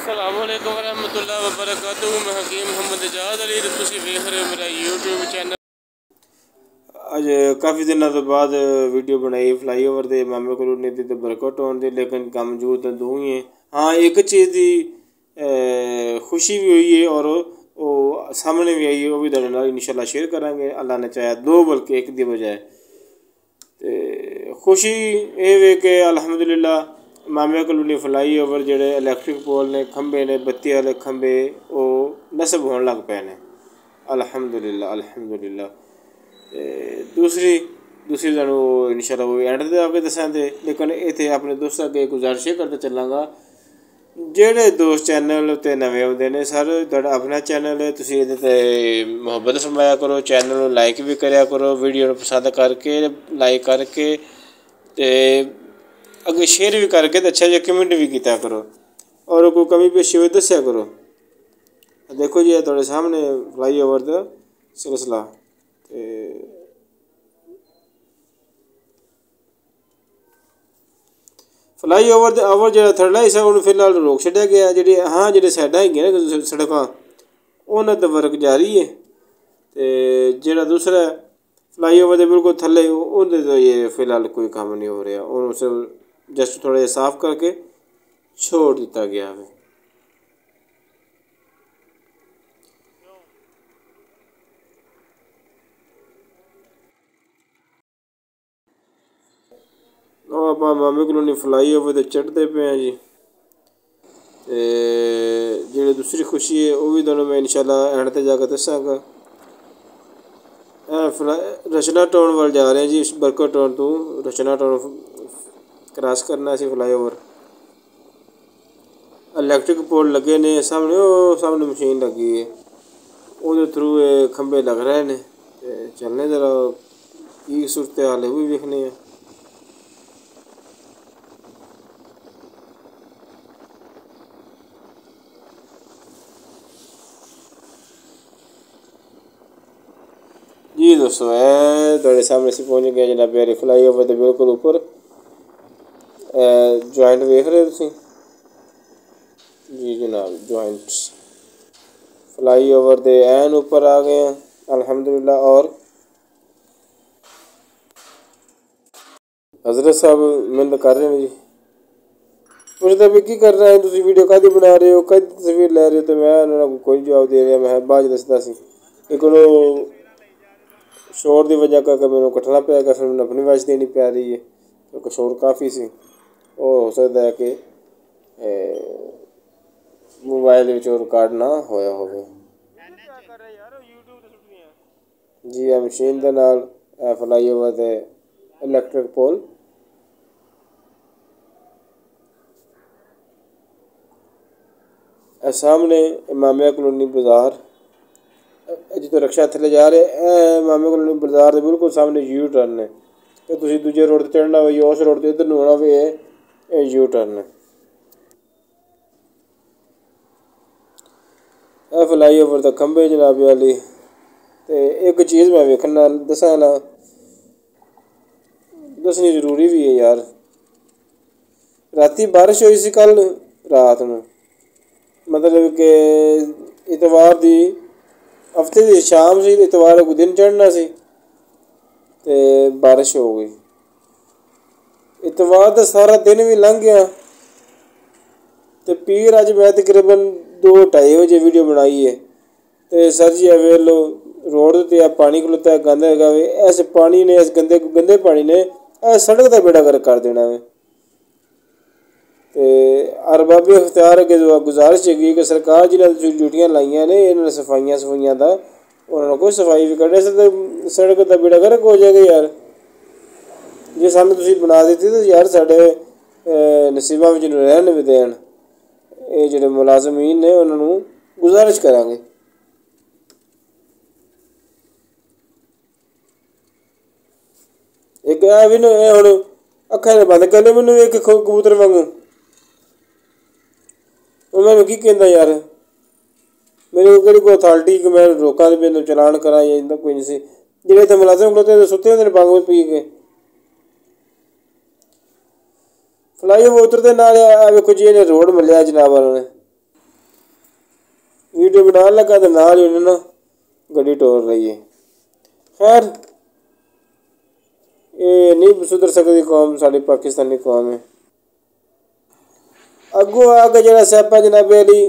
अस्सलाम वालेकुम रहमतुल्लाहि व बरकातुहू। मैं हकीम मोहम्मद एजाज अली ते तुसीं वेख रहे हो मेरा यूट्यूब चैनल। अज काफ़ी दिनों तो बाद वीडियो बनाई फ्लाईओवर के मामे कॉलोनी की तो बरकत होने दी, लेकिन कम जूर तो दो ही है। हाँ, एक चीज़ की खुशी भी हुई है और वो सामने भी आई है, वो भी तुहाडे नाल इंशाल्लाह शेयर करांगे। अल्लाह ने चाहे दो बल्कि एक दी बजाय। तो खुशी ये वे कि अल्हम्दुलिल्लाह मामे कॉलोनी फ्लाईओवर जेह्ड़े इलैक्ट्रिक पोल ने, खंबे ने, बत्ती वाले खंबे वो नस्ब होने लग पे ने। अल्हम्दुलिल्लाह अल्हम्दुलिल्लाह। दूसरी तुहानू इंशाल्लाह वो एंड ते आके दस्सांगे, लेकिन इत्थे अपने दोस्तां अगे गुजारिश करते चलांगा, जेह्ड़े दोस्त चैनल ते नवे आउंदे ने सर, तुहाडा अपना चैनल है, तुसीं इहदे ते मुहब्बत फरमाया करो, चैनल नू लाइक भी करया करो, वीडियो नू पसंद करके लाइक करके ते अगे शेयर भी करके ते अच्छा जिहा कमेंट भी कीता करो और कोई कमी पेशी होए दस्सेआ करो। देखो जी तुहाडे सामने फ्लाईओवर दा सिलसिला ते फ्लाईओवर दे ओवर जेह्ड़ा थल्लै हिस्सा हून फिलहाल रोक छड्डेआ गेआ। जेह्ड़ी हाँ जेह्ड़ी साइडां हैगियां ना सड़कां, उन्हां ते वर्क जारी है। ते जेह्ड़ा दूसरा फ्लाईओवर दे बिल्कुल थल्ले उं'दे ते ये फिलहाल कोई कम्म नहीं हो रहा, हून उसे जस्ट थोड़ा जिहा साफ करके छोड़ दित्ता गया है। ਉਹ ਆਪਾਂ ਮਾਮੇ ਕਲੋਨੀ ਫਲਾਈਓਵਰ 'ਤੇ ਚੜ੍ਹਦੇ ਪਏ ਹਾਂ ਜੀ। ਤੇ ਜਿਹੜੀ ਦੂਸਰੀ ਖੁਸ਼ੀ ਹੈ ਉਹ ਵੀ ਤੁਹਾਨੂੰ ਮੈਂ ਇਨਸ਼ਾਅੱਲਾ ਐਂਡ 'ਤੇ ਜਾ ਕੇ ਦੱਸਾਂਗਾ। ਰਚਨਾ ਟਾਊਨ ਵੱਲ ਜਾ ਰਹੇ ਜੀ, ਬਰਕਤ ਟਾਊਨ ਤੋਂ ਰਚਨਾ ਟਾਊਨ ਕ੍ਰਾਸ ਕਰਨਾ ਸੀ ਫਲਾਈਓਵਰ। ਇਲੈਕਟ੍ਰਿਕ पोल लगे ने सामने, ਉਹ सामने मशीन लगी है, ਉਹਦੇ थ्रू ये खंबे लग रहे ने। ते चलने जरा की सूरत हाल है वो भी देखने हैं। जी दोस्तों, मैं तुहाडे सामने से पहुंच गया जनाब प्यारे फ्लाईओवर के बिल्कुल ऊपर। जॉइंट वेख रहे हो तुसीं जी जनाब, जॉइंट्स फ्लाईओवर दे ऐन ऊपर आ गए हैं अल्हम्दुलिल्लाह। और हजरत साहब मिन्नत कर रहे हैं जी, पुछदे भी की कर रहे हैं तुसीं, वीडियो काहदी बना रहे हो, काहदी तस्वीर लै रहे हो। तो मैं उन्होंने को कोई जवाब दे रहा, मैं बाद दसदा सी, लेकिन वो शोर की वजह करके मैनू कट्टना पिया, फिर मैंने अपनी आवाज़ देनी पै रही है क्योंकि शोर काफ़ी सी। वो हो सकता है कि मोबाइल रिकॉर्ड ना होया होवे। जी आ मशीन दे नाल फ्लाईओवर दे इलैक्ट्रिक पोल सामने मामिया कॉलोनी बाज़ार, जितों रक्षा थल्ले जा रहे मामिया कॉलोनी बाज़ार के बिल्कुल सामने यू टर्न है। तो तुसीं दूजे रोड ते चढ़ना होवे, उस रोड ते इधर नूं आना होवे, यू टर्न है। फ्लाईओवर दा खंबे जनाब वाली। ते एक चीज़ मैं वेखना दस्सां ना, दस्सनी जरूरी भी है यार। राती बारिश हुई सी कल रात नूं, मतलब कि इतवार दी हफ्ते दी शाम सी, इतवार को दिन चढ़ना सी ते बारिश हो गई। इतवार दा सारा दिन भी लंघ गया ते पीर अज मैं तकरीबन 2-2:30 बजे वीडियो बनाई है। ते सर जी वेख लो रोड ते पानी खलोता है, गंद हैगा वे। इस पानी ने, इस गंदे पानी ने सड़क का बेड़ा गर्क कर देना वे। ते अरबाब इख्तियार अगे गुजारिश है कि सरकार जिन्हें ड्यूटियां लाइयां ने इन्होंने सफाइयां दा उन्होंने कोई सफाई भी करने से सड़क का बेड़ा गर्क हो जाएगा यार। जे सानूं तुसीं बना दित्ती तो यार साढ़े नसीबां विच रहन भी देन। ये जेह्ड़े मुलाजमीन ने उन्होंने गुजारिश करांगे। एक है भी हुण अक्खां ने बंद कर लो, मैनू एक कबूतर वांगू मैं की कहंदा यार, मेरे को कोई अथॉरिटी कि मैं रोकां ते मैनू चलान करां या इंदा कोई नहीं सी। जेह्ड़े इत्थे मुलाजम खड़ोते सुत्ते होंदे ने बंग पी के। फ्लाईओवर उतरदे नाल वेखो जी इन्हें रोड मल्लेआ जनाब उन्होंने, वीडियो बना लगा तो नाल ही उन्हें ना गड्डी टोर रही है। खैर ये नहीं सुधर सकती कौम, साड़ी पाकिस्तानी कौम है। अगों आके जरा स्यापा जनाबे अली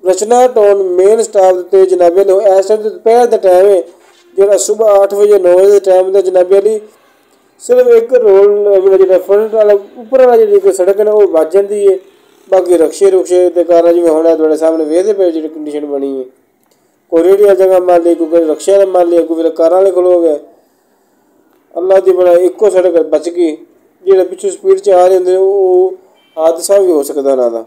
रचना टोन मेन स्टाफ ते जनाबे अली इस टाइम दोपहर का टाइम है, जो सुबह 8 बजे 9 बजे टाइम का जनाबे अली सिर्फ एक रोड जो फ्रंट वाला उपर वाला जी सड़क है ना वो बच जाती है। बाकी रक्शे रुक्शे के कार जिमें होना थोड़े सामने वेखते पे जी कंडीशन बनी है। कोई रेहड़ी वाली जगह मार ली, कोई रक्शे वाले मार लिया, कोई कार वाले खलो गए। अल्लाह की बना एको सड़क बच गई, जो पिछू स्पीड च आ रहे होंगे वो हादसा भी हो सकता ना था।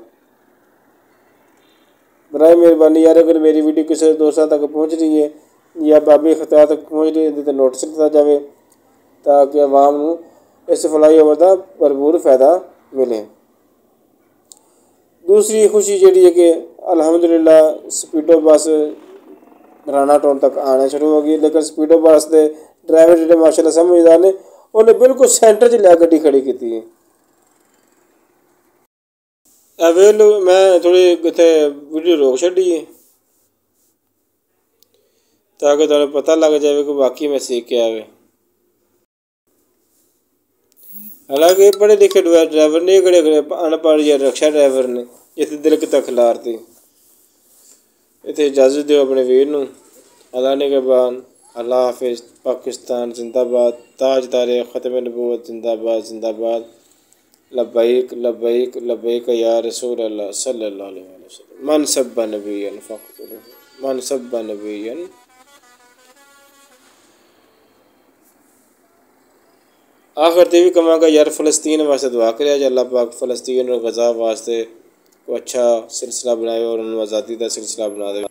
बराए मेहरबानी यार अगर मेरी वीडियो किसी दोस्तों तक पहुँच रही है या बाबे खतार तक पहुँच रही है तो नोटिस दिता जाए ताकि आवाम को इस फ्लाईओवर का भरपूर फायदा मिले। दूसरी खुशी जी है कि अलहमदुलिल्लाह स्पीडो बस राणा टाउन तक आना शुरू हो गई, लेकिन स्पीडो बस के ड्राइवर जो माशाल्लाह समझदार ने उन्हें बिल्कुल सेंटर च लिया गड्डी खड़ी की है। अवेल मैं थोड़ी इतने वीडियो रोक छी है ताकि तुम्हें पता लग जाए कि वाकई में सीख के आवे। हालांकि पढ़े लिखे ड्राइवर ने कड़े अनपढ़ या रक्षा ड्राइवर ने इतने दिल कितना खिलारती। इतने इजाज़त दो अपने वीर नूं अलाने के बाद अल्लाह हाफिज़। पाकिस्तान जिंदाबाद, ताजदार ख़त्म नबूवत जिंदाबाद जिंदाबाद। लब्बैक लब्बैक लब्बैक या रसूल अल्लाह सल्लल्लाहु अलैहि वसल्लम। मन सब्बा नबिय्यन फ़क़्तुलूहु मन सब्बा नबिय्यन। आखिर ते भी कमांगा यार फ़लस्तीन वास्ते दुआ करे अल्लाह पाक फ़लस्तीन और गज़ा वास्ते को अच्छा सिलसिला बनाए और उन्हें आज़ादी का सिलसिला बना दे।